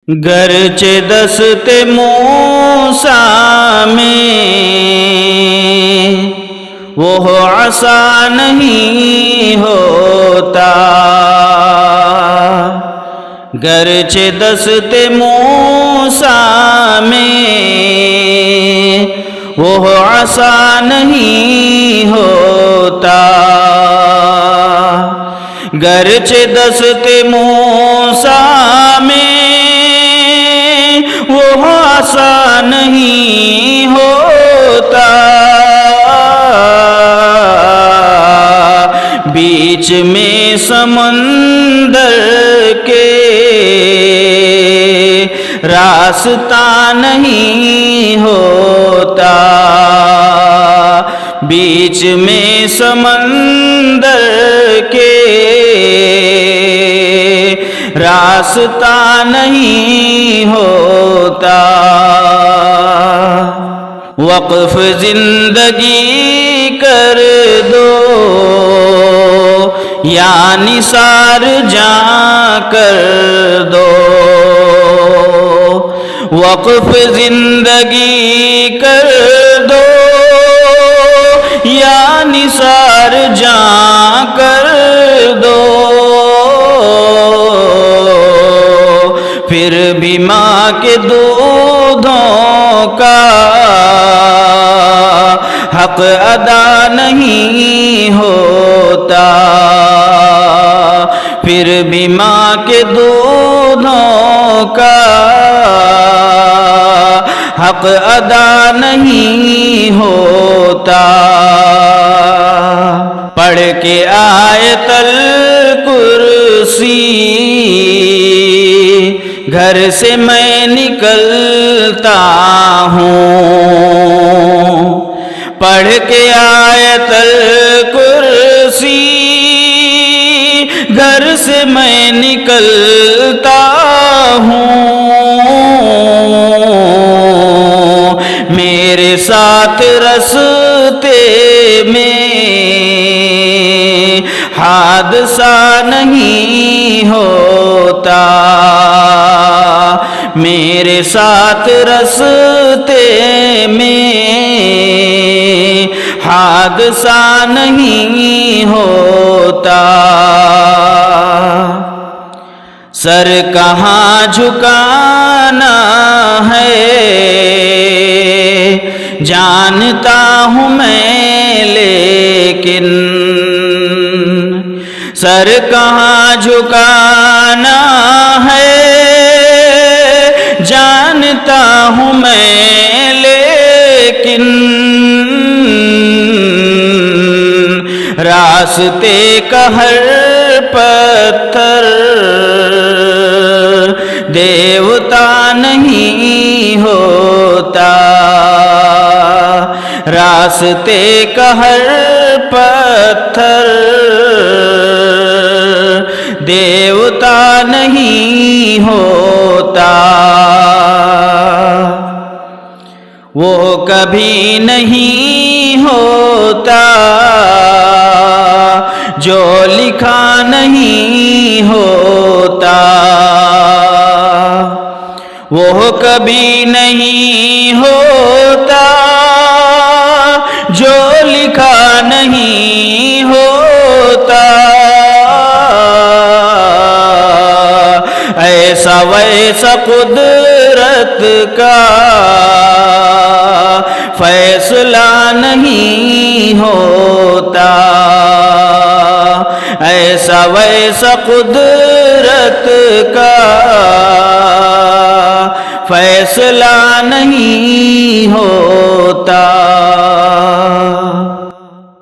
گرچہ دست موسیٰ میں وہ عصا نہیں ہوتا، گرچہ دست موسیٰ میں وہ عصا نہیں ہوتا، گرچہ دست موسیٰ میں وہ عصا نہیں ہوتا، بیچ میں سمندر کے راستہ نہیں ہوتا، بیچ میں سمندر کے راستہ نہیں ہوتا، وقف زندگی کر دو یا نثار جاں کر دو، وقف زندگی کر دو یا نثار جاں کر دو، پھر بھی ماں کے دودھوں کا حق ادا نہیں ہوتا، پھر بھی ماں کے دودھوں کا حق ادا نہیں ہوتا، پڑھ کے آیت الکرسی گھر سے میں نکلتا ہوں، پڑھ کے آیت الکرسی گھر سے میں نکلتا ہوں، میرے ساتھ رستے میں حادثہ نہیں ہوتا، میرے ساتھ رستے میں حادثہ نہیں ہوتا، سر کہاں جھکانا ہے جانتا ہوں میں، لیکن سر کہاں جھکانا ہے جانتا ہوں میں، لیکن راستے کا ہر پتھر دیوتا نہیں ہوتا، راستے کا ہر پتھر دیوتا نہیں ہوتا، وہ کبھی نہیں ہوتا جو لکھا نہیں ہوتا، وہ کبھی نہیں ہوتا جو لکھا نہیں ہوتا، ایسا ویسا قدرت کا فیصلہ نہیں ہوتا، ایسا ویسا قدرت کا فیصلہ نہیں ہوتا۔